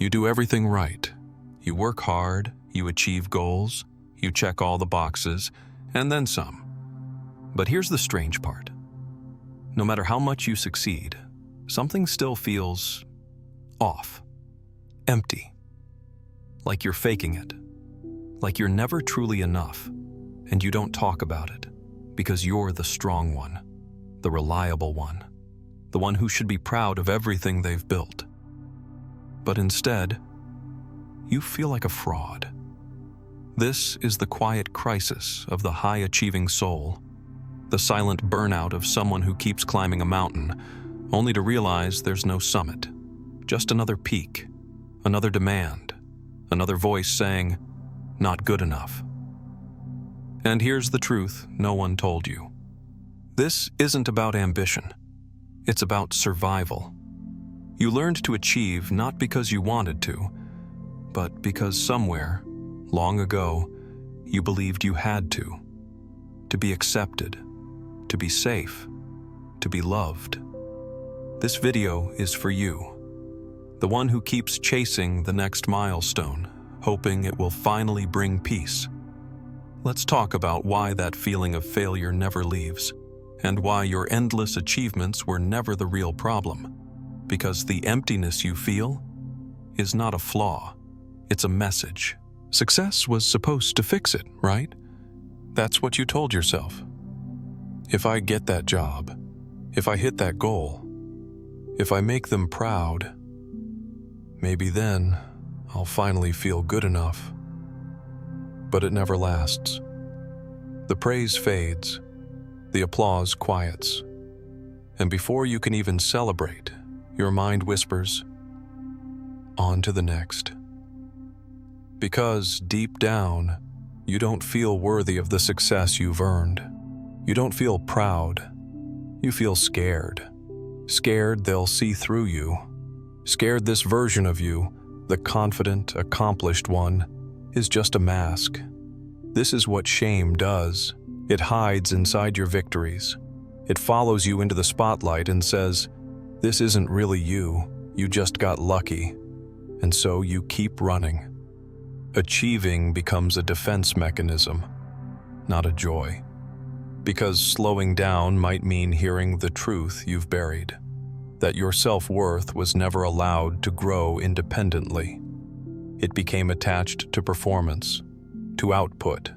You do everything right. You work hard, you achieve goals, you check all the boxes, and then some. But here's the strange part. No matter how much you succeed, something still feels off, empty. Like you're faking it. Like you're never truly enough, and you don't talk about it, because you're the strong one, the reliable one, the one who should be proud of everything they've built. But instead, you feel like a fraud. This is the quiet crisis of the high-achieving soul, the silent burnout of someone who keeps climbing a mountain, only to realize there's no summit, just another peak, another demand, another voice saying, "Not good enough." And here's the truth no one told you. This isn't about ambition. It's about survival. You learned to achieve not because you wanted to, but because somewhere, long ago, you believed you had to be accepted, to be safe, to be loved. This video is for you, the one who keeps chasing the next milestone, hoping it will finally bring peace. Let's talk about why that feeling of failure never leaves, and why your endless achievements were never the real problem. Because the emptiness you feel is not a flaw, it's a message. Success was supposed to fix it, right? That's what you told yourself. If I get that job, if I hit that goal, if I make them proud, maybe then I'll finally feel good enough. But it never lasts. The praise fades, the applause quiets, and before you can even celebrate, your mind whispers, on to the next. Because deep down, you don't feel worthy of the success you've earned. You don't feel proud. You feel scared. Scared they'll see through you. Scared this version of you, the confident, accomplished one, is just a mask. This is what shame does. It hides inside your victories. It follows you into the spotlight and says, "This isn't really you. You just got lucky." And so you keep running. Achieving becomes a defense mechanism, not a joy. Because slowing down might mean hearing the truth you've buried, that your self-worth was never allowed to grow independently. It became attached to performance, to output,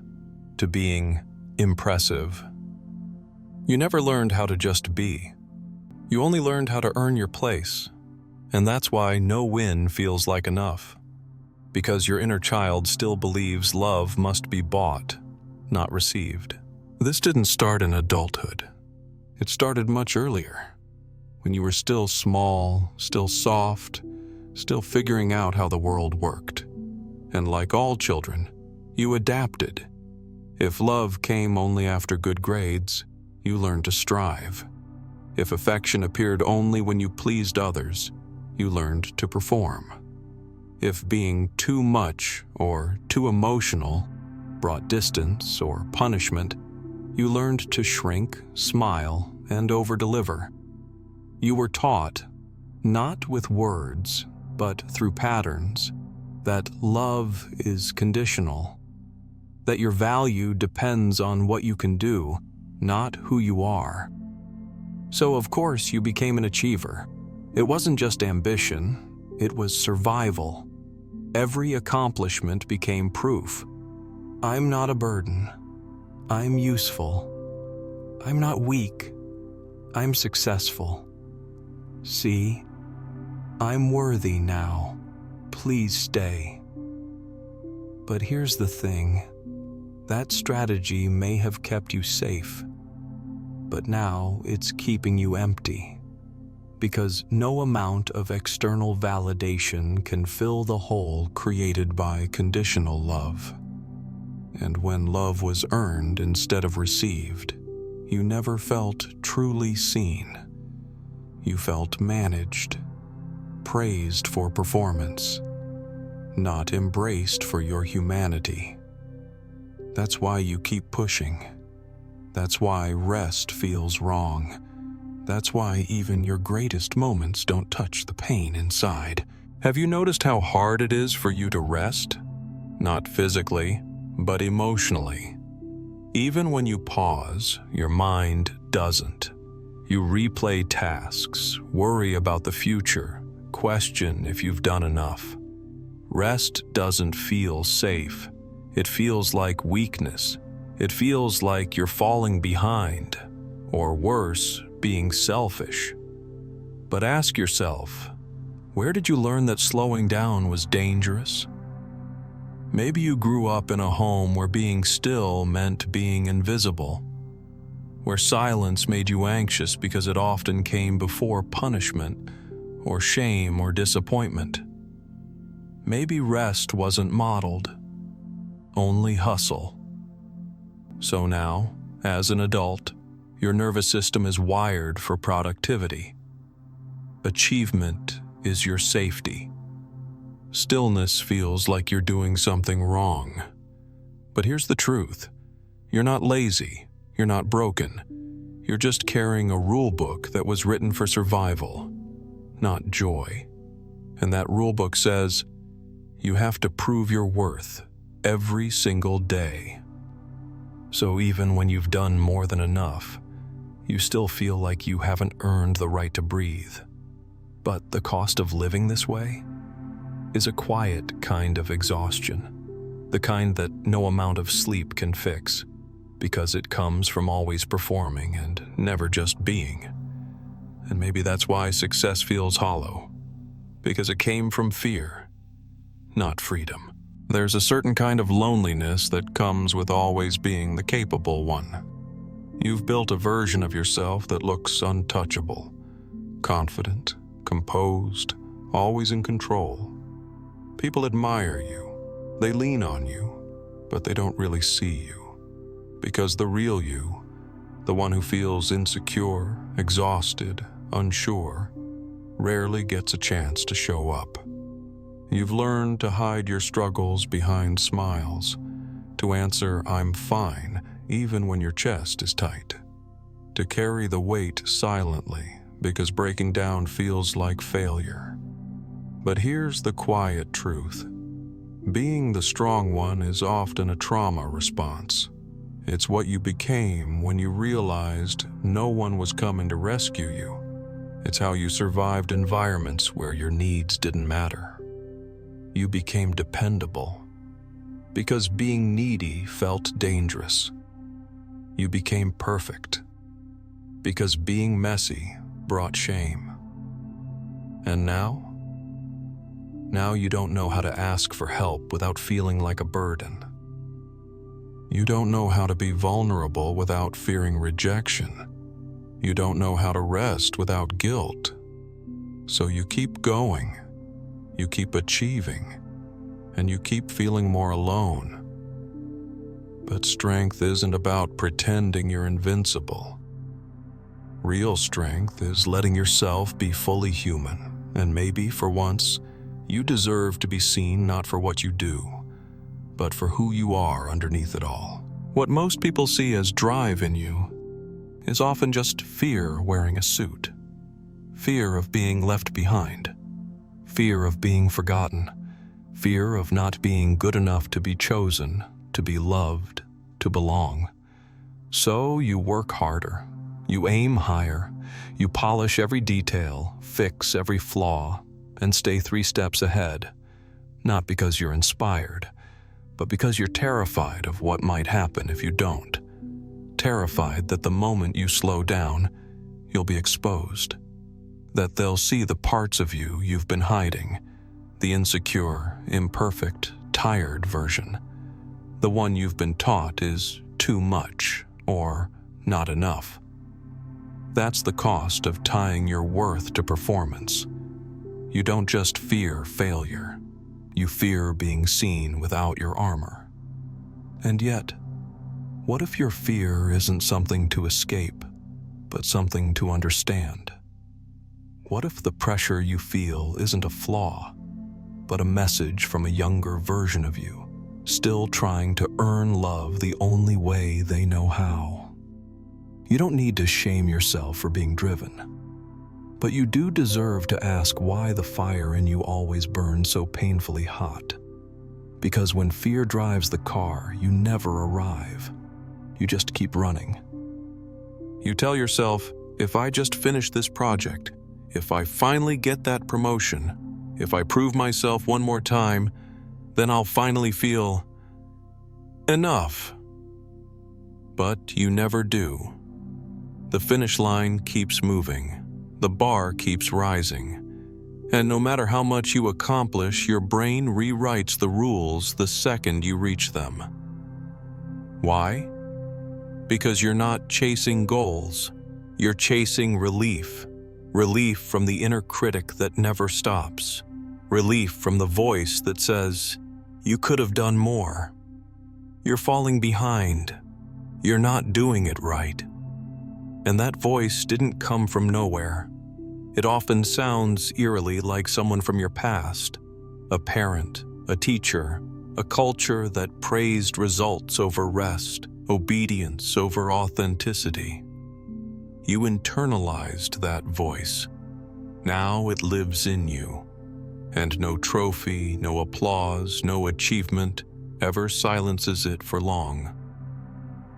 to being impressive. You never learned how to just be. You only learned how to earn your place. And that's why no win feels like enough. Because your inner child still believes love must be bought, not received. This didn't start in adulthood. It started much earlier, when you were still small, still soft, still figuring out how the world worked. And like all children, you adapted. If love came only after good grades, you learned to strive. If affection appeared only when you pleased others, you learned to perform. If being too much or too emotional brought distance or punishment, you learned to shrink, smile, and over-deliver. You were taught, not with words, but through patterns, that love is conditional, that your value depends on what you can do, not who you are. So of course you became an achiever. It wasn't just ambition, it was survival. Every accomplishment became proof. I'm not a burden. I'm useful. I'm not weak. I'm successful. See, I'm worthy now. Please stay. But here's the thing. That strategy may have kept you safe, but now it's keeping you empty. Because no amount of external validation can fill the hole created by conditional love. And when love was earned instead of received, you never felt truly seen. You felt managed, praised for performance, not embraced for your humanity. That's why you keep pushing. That's why rest feels wrong. That's why even your greatest moments don't touch the pain inside. Have you noticed how hard it is for you to rest? Not physically, but emotionally. Even when you pause, your mind doesn't. You replay tasks, worry about the future, question if you've done enough. Rest doesn't feel safe. It feels like weakness. It feels like you're falling behind, or worse, being selfish. But ask yourself, where did you learn that slowing down was dangerous? Maybe you grew up in a home where being still meant being invisible, where silence made you anxious because it often came before punishment, or shame, or disappointment. Maybe rest wasn't modeled, only hustle. So now, as an adult, your nervous system is wired for productivity. Achievement is your safety. Stillness feels like you're doing something wrong. But here's the truth. You're not lazy. You're not broken. You're just carrying a rule book that was written for survival, not joy. And that rule book says, you have to prove your worth every single day. So even when you've done more than enough, you still feel like you haven't earned the right to breathe. But the cost of living this way is a quiet kind of exhaustion, the kind that no amount of sleep can fix, because it comes from always performing and never just being. And maybe that's why success feels hollow, because it came from fear, not freedom. There's a certain kind of loneliness that comes with always being the capable one. You've built a version of yourself that looks untouchable, confident, composed, always in control. People admire you, they lean on you, but they don't really see you. Because the real you, the one who feels insecure, exhausted, unsure, rarely gets a chance to show up. You've learned to hide your struggles behind smiles, to answer "I'm fine" even when your chest is tight, to carry the weight silently because breaking down feels like failure. But here's the quiet truth. Being the strong one is often a trauma response. It's what you became when you realized no one was coming to rescue you. It's how you survived environments where your needs didn't matter. You became dependable because being needy felt dangerous. You became perfect because being messy brought shame. And now you don't know how to ask for help without feeling like a burden. You don't know how to be vulnerable without fearing rejection. You don't know how to rest without guilt. So you keep going, you keep achieving, and you keep feeling more alone. But strength isn't about pretending you're invincible. Real strength is letting yourself be fully human, and maybe, for once, you deserve to be seen not for what you do, but for who you are underneath it all. What most people see as drive in you is often just fear wearing a suit. Fear of being left behind. Fear of being forgotten. Fear of not being good enough to be chosen, to be loved, to belong. So you work harder. You aim higher. You polish every detail, fix every flaw, and stay 3 steps ahead. Not because you're inspired, but because you're terrified of what might happen if you don't. Terrified that the moment you slow down, you'll be exposed. That they'll see the parts of you you've been hiding, the insecure, imperfect, tired version. The one you've been taught is too much or not enough. That's the cost of tying your worth to performance. You don't just fear failure. You fear being seen without your armor. And yet, what if your fear isn't something to escape, but something to understand? What if the pressure you feel isn't a flaw, but a message from a younger version of you, still trying to earn love the only way they know how? You don't need to shame yourself for being driven. But you do deserve to ask why the fire in you always burns so painfully hot. Because when fear drives the car, you never arrive. You just keep running. You tell yourself, if I just finish this project, if I finally get that promotion, if I prove myself one more time, then I'll finally feel enough. But you never do. The finish line keeps moving. The bar keeps rising. And no matter how much you accomplish, your brain rewrites the rules the second you reach them. Why? Because you're not chasing goals. You're chasing relief. Relief from the inner critic that never stops. Relief from the voice that says, you could have done more. You're falling behind. You're not doing it right. And that voice didn't come from nowhere. It often sounds eerily like someone from your past, a parent, a teacher, a culture that praised results over rest, obedience over authenticity. You internalized that voice. Now it lives in you. And no trophy, no applause, no achievement ever silences it for long.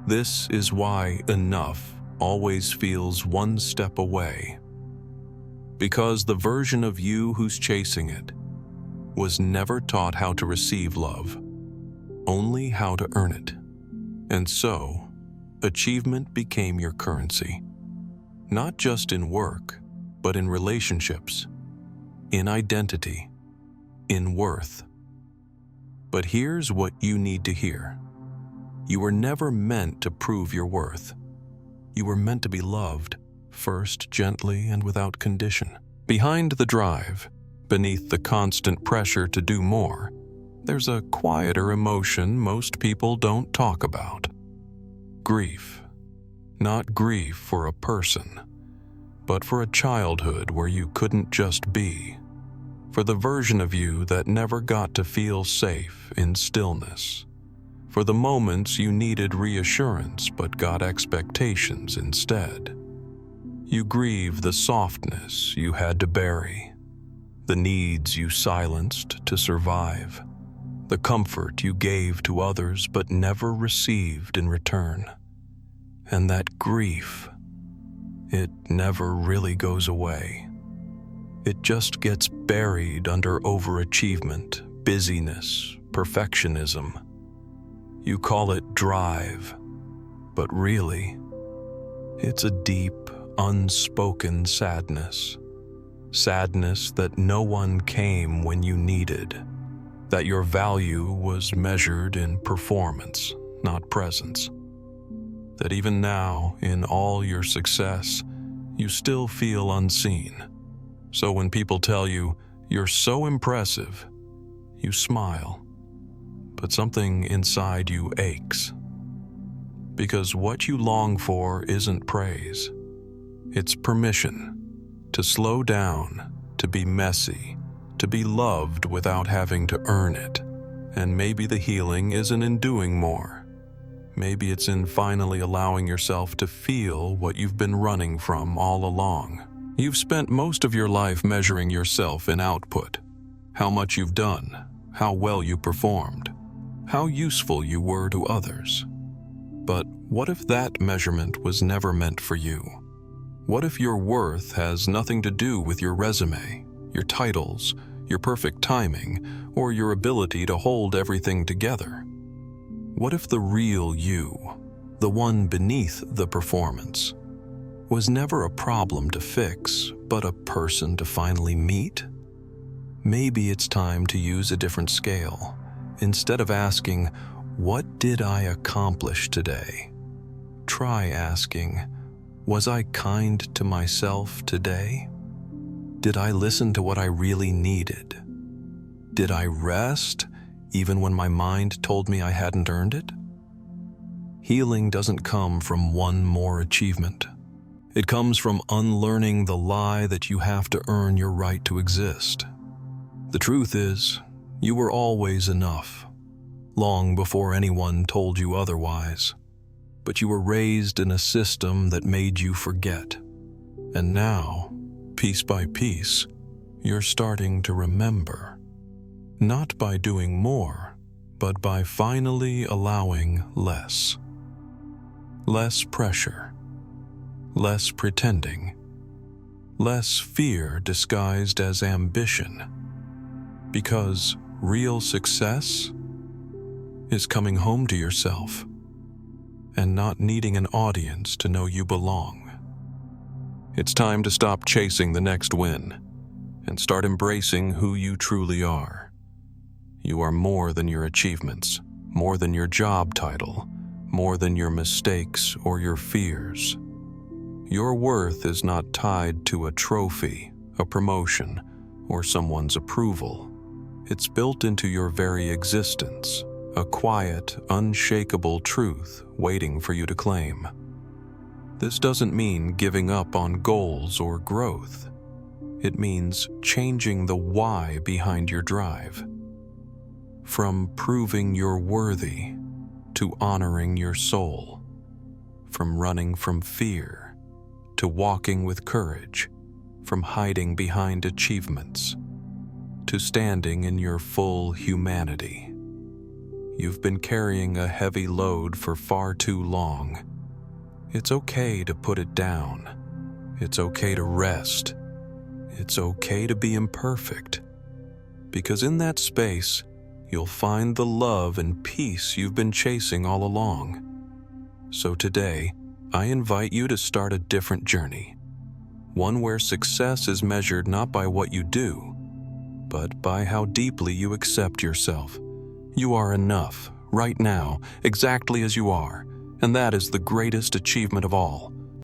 This is why enough always feels one step away. Because the version of you who's chasing it was never taught how to receive love, only how to earn it. And so, achievement became your currency. Not just in work, but in relationships, in identity, in worth. But here's what you need to hear. You were never meant to prove your worth. You were meant to be loved, first gently and without condition. Behind the drive, beneath the constant pressure to do more, there's a quieter emotion most people don't talk about. Grief. Not grief for a person, but for a childhood where you couldn't just be. For the version of you that never got to feel safe in stillness. For the moments you needed reassurance but got expectations instead. You grieve the softness you had to bury, the needs you silenced to survive, the comfort you gave to others but never received in return. And that grief, it never really goes away. It just gets buried under overachievement, busyness, perfectionism. You call it drive, but really, it's a deep, unspoken sadness. Sadness that no one came when you needed, that your value was measured in performance, not presence. That even now, in all your success, you still feel unseen. So when people tell you, you're so impressive, you smile. But something inside you aches. Because what you long for isn't praise. It's permission to slow down, to be messy, to be loved without having to earn it. And maybe the healing isn't in doing more. Maybe it's in finally allowing yourself to feel what you've been running from all along. You've spent most of your life measuring yourself in output. How much you've done, how well you performed, how useful you were to others. But what if that measurement was never meant for you? What if your worth has nothing to do with your resume, your titles, your perfect timing, or your ability to hold everything together? What if the real you, the one beneath the performance, was never a problem to fix, but a person to finally meet? Maybe it's time to use a different scale. Instead of asking, what did I accomplish today? Try asking, was I kind to myself today? Did I listen to what I really needed? Did I rest even when my mind told me I hadn't earned it? Healing doesn't come from one more achievement. It comes from unlearning the lie that you have to earn your right to exist. The truth is, you were always enough, long before anyone told you otherwise. But you were raised in a system that made you forget. And now, Piece by piece, you're starting to remember. Not by doing more, but by finally allowing less. Less pressure. Less pretending. Less fear disguised as ambition. Because real success is coming home to yourself and not needing an audience to know you belong. It's time to stop chasing the next win and start embracing who you truly are. You are more than your achievements, more than your job title, more than your mistakes or your fears. Your worth is not tied to a trophy, a promotion, or someone's approval. It's built into your very existence, a quiet, unshakable truth waiting for you to claim. This doesn't mean giving up on goals or growth. It means changing the why behind your drive. From proving you're worthy to honoring your soul. From running from fear to walking with courage. From hiding behind achievements to standing in your full humanity. You've been carrying a heavy load for far too long. It's okay to put it down. It's okay to rest. It's okay to be imperfect. Because in that space, you'll find the love and peace you've been chasing all along. So today, I invite you to start a different journey. One where success is measured not by what you do, but by how deeply you accept yourself. You are enough, right now, exactly as you are, and that is the greatest achievement of all.